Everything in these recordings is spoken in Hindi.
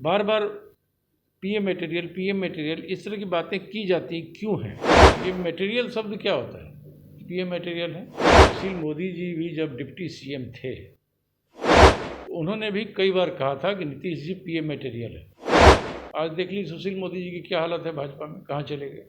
बार बार पीएम मटेरियल इस तरह की बातें की जाती क्यों हैं? ये मटेरियल शब्द क्या होता है? पीएम मटेरियल है। सुशील मोदी जी भी जब डिप्टी सीएम थे उन्होंने भी कई बार कहा था कि नीतीश जी पीएम मटेरियल है। आज देख लीजिए सुशील मोदी जी की क्या हालत है भाजपा में, कहाँ चले गए।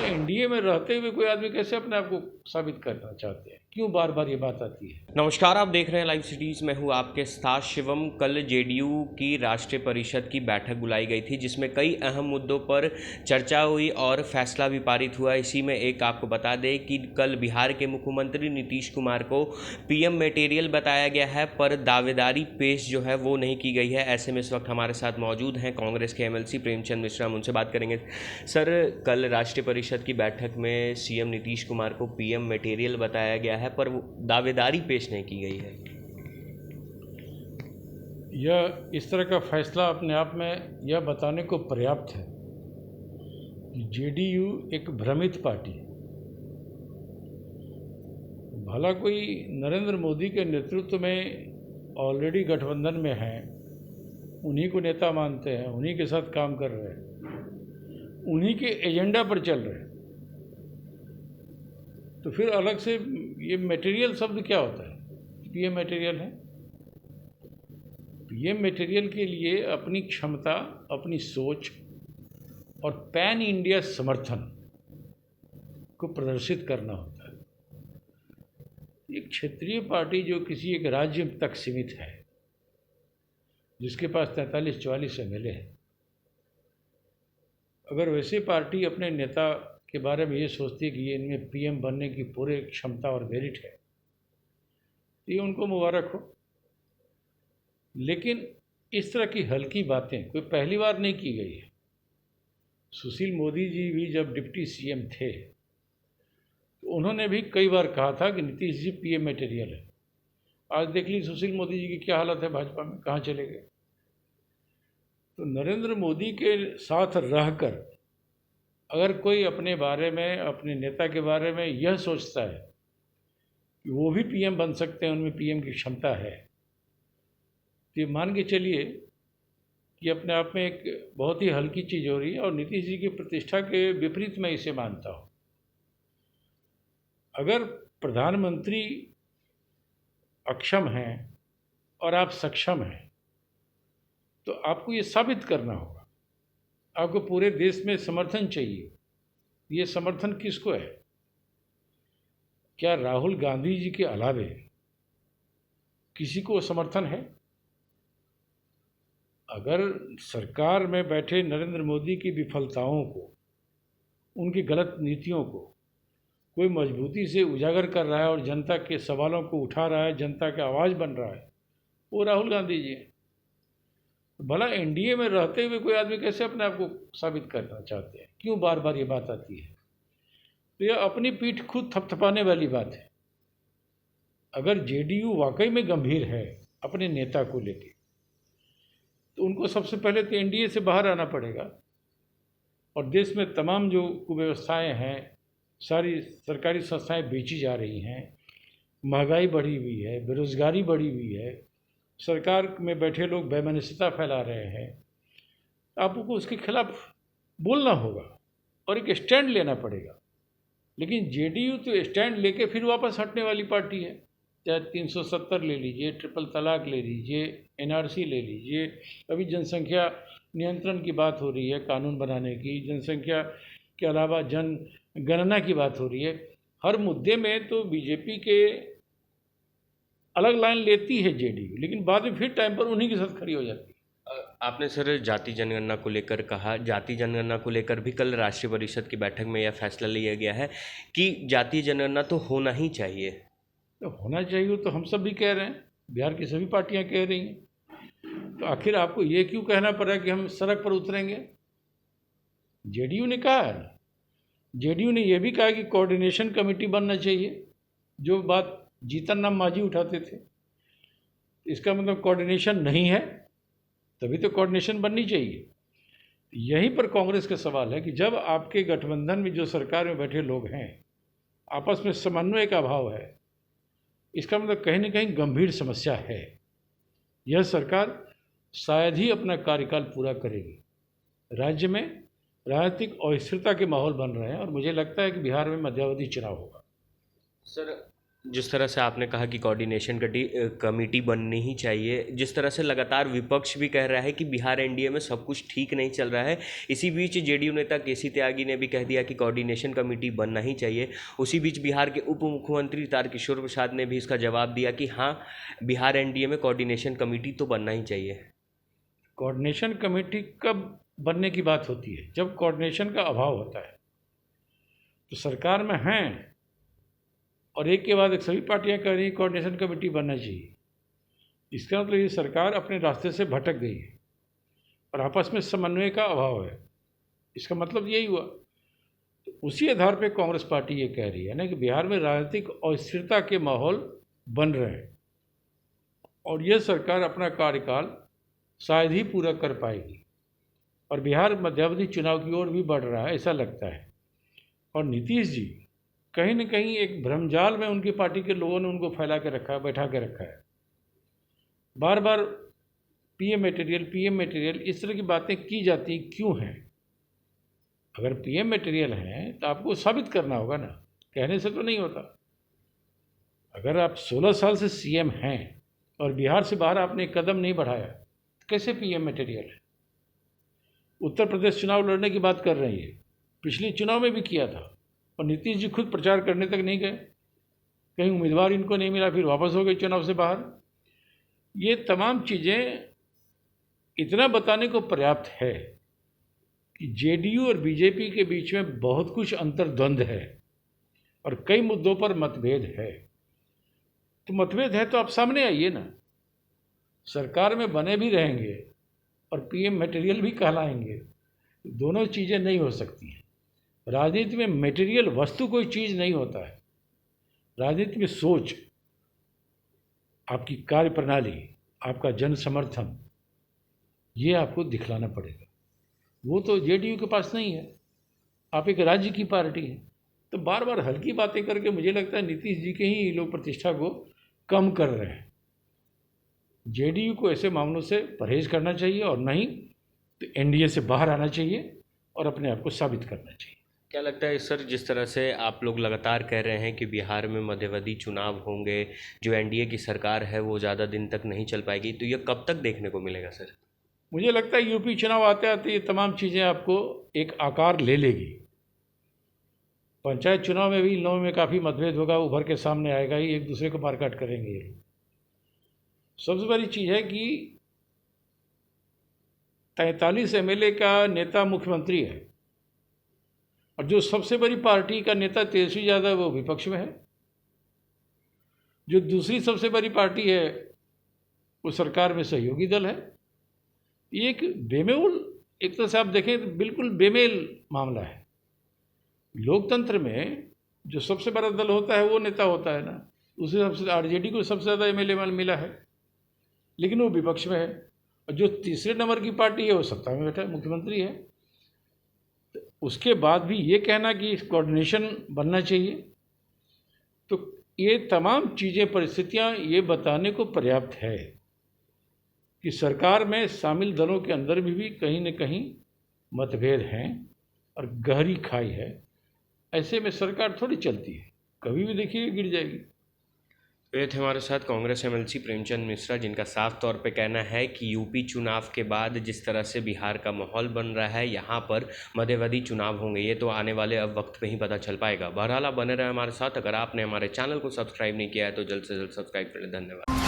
एनडीए में रहते हुए कोई आदमी कैसे अपने आप को साबित करना चाहते हैं? क्यों बार बार ये बात आती है? नमस्कार, आप देख रहे हैं लाइव सिटीज। मैं हूं आपके साथ शिवम। कल जेडीयू की राष्ट्रीय परिषद की बैठक बुलाई गई थी जिसमें कई अहम मुद्दों पर चर्चा हुई और फैसला भी पारित हुआ। इसी में एक आपको बता दें कि कल बिहार के मुख्यमंत्री नीतीश कुमार को पीएम मटेरियल बताया गया है, पर दावेदारी पेश जो है वो नहीं की गई है। ऐसे में इस वक्त हमारे साथ मौजूद हैं कांग्रेस के एमएलसी प्रेमचंद मिश्रा। हम उनसे बात करेंगे। सर, कल राष्ट्रीय परिषद की बैठक में सीएम नीतीश कुमार को पीएम मटेरियल बताया गया है, पर दावेदारी पेश नहीं की गई है। यह इस तरह का फैसला अपने आप में यह बताने को पर्याप्त है कि जेडीयू एक भ्रमित पार्टी है। भला कोई नरेंद्र मोदी के नेतृत्व में ऑलरेडी गठबंधन में है, उन्हीं को नेता मानते हैं, उन्हीं के साथ काम कर रहे हैं, उन्हीं के एजेंडा पर चल रहे हैं, तो फिर अलग से ये मटेरियल शब्द क्या होता है? पीएम मटेरियल है। पीएम मटेरियल के लिए अपनी क्षमता, अपनी सोच और पैन इंडिया समर्थन को प्रदर्शित करना होता है। एक क्षेत्रीय पार्टी जो किसी एक राज्य तक सीमित है, जिसके पास 43-44 एमएलए है, अगर वैसी पार्टी अपने नेता के बारे में ये सोचती है कि ये इनमें पीएम बनने की पूरे क्षमता और मेरिट है, तो ये उनको मुबारक हो। लेकिन इस तरह की हल्की बातें कोई पहली बार नहीं की गई है। सुशील मोदी जी भी जब डिप्टी सीएम थे तो उन्होंने भी कई बार कहा था कि नीतीश जी पीएम मटेरियल है। आज देख लीजिए सुशील मोदी जी की क्या हालत है भाजपा में, कहाँ चले गए। तो नरेंद्र मोदी के साथ रहकर अगर कोई अपने बारे में, अपने नेता के बारे में यह सोचता है कि वो भी पीएम बन सकते हैं, उनमें पीएम की क्षमता है, तो ये मान के चलिए कि अपने आप में एक बहुत ही हल्की चीज़ हो रही है और नीतीश जी की प्रतिष्ठा के विपरीत मैं इसे मानता हूँ। अगर प्रधानमंत्री अक्षम हैं और आप सक्षम हैं तो आपको ये साबित करना होगा। आपको पूरे देश में समर्थन चाहिए। ये समर्थन किसको है? क्या राहुल गांधी जी के अलावे किसी को समर्थन है? अगर सरकार में बैठे नरेंद्र मोदी की विफलताओं को, उनकी गलत नीतियों को कोई मजबूती से उजागर कर रहा है और जनता के सवालों को उठा रहा है, जनता की आवाज़ बन रहा है, वो राहुल गांधी जी हैं। भला एनडीए में रहते हुए कोई आदमी कैसे अपने आप को साबित करना चाहते हैं? क्यों बार बार ये बात आती है? तो यह अपनी पीठ खुद थपथपाने वाली बात है। अगर जेडीयू वाकई में गंभीर है अपने नेता को लेके, तो उनको सबसे पहले तो एनडीए से बाहर आना पड़ेगा और देश में तमाम जो कुव्यवस्थाएँ हैं, सारी सरकारी संस्थाएं बेची जा रही हैं, महंगाई बढ़ी हुई है, बेरोजगारी बढ़ी हुई है, सरकार में बैठे लोग वैमनस्यता फैला रहे हैं। आपको उसके खिलाफ बोलना होगा और एक स्टैंड लेना पड़ेगा। लेकिन जेडीयू तो स्टैंड लेके फिर वापस हटने वाली पार्टी है। चाहे 370 ले लीजिए, ट्रिपल तलाक ले लीजिए, एनआरसी ले लीजिए, अभी जनसंख्या नियंत्रण की बात हो रही है, कानून बनाने की, जनसंख्या के अलावा जनगणना की बात हो रही है। हर मुद्दे में तो बीजेपी के अलग लाइन लेती है जेडीयू, लेकिन बाद में फिर टाइम पर उन्हीं के साथ खड़ी हो जाती है। आपने सर जाति जनगणना को लेकर कहा, जाति जनगणना को लेकर भी कल राष्ट्रीय परिषद की बैठक में यह फैसला लिया गया है कि जातीय जनगणना तो होना ही चाहिए। तो होना चाहिए तो हम सब भी कह रहे हैं, बिहार की सभी पार्टियां कह रही हैं, तो आखिर आपको ये क्यों कहना पड़ा कि हम सड़क पर उतरेंगे? जेडीयू ने कहा है, जेडीयू ने यह भी कहा कि कोऑर्डिनेशन कमेटी बनना चाहिए, जो बात जीतन राम मांझी उठाते थे। इसका मतलब कोऑर्डिनेशन नहीं है, तभी तो कोऑर्डिनेशन बननी चाहिए। यहीं पर कांग्रेस का सवाल है कि जब आपके गठबंधन में जो सरकार में बैठे लोग हैं, आपस में समन्वय का अभाव है, इसका मतलब कहीं ना कहीं गंभीर समस्या है। यह सरकार शायद ही अपना कार्यकाल पूरा करेगी। राज्य में राजनीतिक अस्थिरता के माहौल बन रहे हैं और मुझे लगता है कि बिहार में मध्यावधि चुनाव होगा। सर, जिस तरह से आपने कहा कि कोऑर्डिनेशन कमेटी बननी ही चाहिए, जिस तरह से लगातार विपक्ष भी कह रहा है कि बिहार एनडीए में सब कुछ ठीक नहीं चल रहा है, इसी बीच जेडीयू नेता केसी त्यागी ने भी कह दिया कि कोऑर्डिनेशन कमेटी बनना ही चाहिए। उसी बीच बिहार के उप मुख्यमंत्री तारकिशोर प्रसाद ने भी इसका जवाब दिया कि हाँ, बिहार एनडीए में कोऑर्डिनेशन कमेटी तो बनना ही चाहिए। कोऑर्डिनेशन कमेटी कब बनने की बात होती है? जब कोऑर्डिनेशन का अभाव होता है। तो सरकार में हैं और एक के बाद एक सभी पार्टियां कह रही कोऑर्डिनेशन कमेटी बनना चाहिए। इसका मतलब ये सरकार अपने रास्ते से भटक गई है और आपस में समन्वय का अभाव है। इसका मतलब यही हुआ। तो उसी आधार पर कांग्रेस पार्टी ये कह रही है ना कि बिहार में राजनीतिक अस्थिरता के माहौल बन रहे हैं और ये सरकार अपना कार्यकाल शायद ही पूरा कर पाएगी और बिहार मध्यावधि चुनाव की ओर भी बढ़ रहा है, ऐसा लगता है। और नीतीश जी कहीं न कहीं एक भ्रमजाल में उनकी पार्टी के लोगों ने उनको फैला के रखा है, बैठा के रखा है। बार बार पीएम मटेरियल इस तरह की बातें की जाती क्यों हैं? अगर पीएम मटेरियल हैं तो आपको साबित करना होगा ना, कहने से तो नहीं होता। अगर आप 16 साल से सीएम हैं और बिहार से बाहर आपने कदम नहीं बढ़ाया, तो कैसे पीएम मटेरियल है? उत्तर प्रदेश चुनाव लड़ने की बात कर रही है, पिछले चुनाव में भी किया था और नीतीश जी खुद प्रचार करने तक नहीं गए, कहीं उम्मीदवार इनको नहीं मिला, फिर वापस हो गए चुनाव से बाहर। ये तमाम चीज़ें इतना बताने को पर्याप्त है कि जेडीयू और बीजेपी के बीच में बहुत कुछ अंतर्द्वंद है और कई मुद्दों पर मतभेद है। तो मतभेद है तो आप सामने आइए ना, सरकार में बने भी रहेंगे और पीएम मटेरियल भी कहलाएंगे। दोनों चीज़ें नहीं हो सकती हैं। राजनीति में मटेरियल वस्तु कोई चीज़ नहीं होता है। राजनीति में सोच, आपकी कार्य प्रणाली, आपका जन समर्थन, ये आपको दिखलाना पड़ेगा। वो तो जेडीयू के पास नहीं है। आप एक राज्य की पार्टी हैं, तो बार बार हल्की बातें करके मुझे लगता है नीतीश जी के ही लोग प्रतिष्ठा को कम कर रहे हैं। जेडीयू को ऐसे मामलों से परहेज करना चाहिए और नहीं तो एनडीए से बाहर आना चाहिए और अपने आप को साबित करना चाहिए। क्या लगता है सर, जिस तरह से आप लोग लगातार कह रहे हैं कि बिहार में मध्यावधि चुनाव होंगे, जो एनडीए की सरकार है वो ज़्यादा दिन तक नहीं चल पाएगी, तो ये कब तक देखने को मिलेगा सर? मुझे लगता है यूपी चुनाव आते आते ये तमाम चीज़ें आपको एक आकार ले लेगी। पंचायत चुनाव में भी इन लोगों में काफ़ी मतभेद होगा, उभर के सामने आएगा ही, एक दूसरे को मारकाट करेंगे ये लोग। सबसे बड़ी चीज़ है कि 43 एमएलए का नेता मुख्यमंत्री है और जो सबसे बड़ी पार्टी का नेता तेजस्वी यादव वो विपक्ष में है। जो दूसरी सबसे बड़ी पार्टी है वो सरकार में सहयोगी दल है। ये एक बेमेल, एक तरह से आप देखें तो बिल्कुल बेमेल मामला है। लोकतंत्र में जो सबसे बड़ा दल होता है वो नेता होता है ना। उसे सबसे आरजेडी को सबसे ज़्यादा एमएलए मिला है, लेकिन वो विपक्ष में है। और जो तीसरे नंबर की पार्टी है वो सत्ता में बैठा है, मुख्यमंत्री है। तो उसके बाद भी ये कहना कि कोऑर्डिनेशन बनना चाहिए, तो ये तमाम चीज़ें, परिस्थितियाँ ये बताने को पर्याप्त है कि सरकार में शामिल दलों के अंदर भी कहीं न कहीं मतभेद हैं और गहरी खाई है। ऐसे में सरकार थोड़ी चलती है, कभी भी देखिए गिर जाएगी। ये थे हमारे साथ कांग्रेस एमएलसी प्रेमचंद मिश्रा, जिनका साफ तौर पे कहना है कि यूपी चुनाव के बाद जिस तरह से बिहार का माहौल बन रहा है, यहाँ पर मध्यावधि चुनाव होंगे, ये तो आने वाले अब वक्त पे ही पता चल पाएगा। बहरहाल आप बने रहे हमारे साथ। अगर आपने हमारे चैनल को सब्सक्राइब नहीं किया है तो जल्द से जल्द सब्सक्राइब कर लें। धन्यवाद।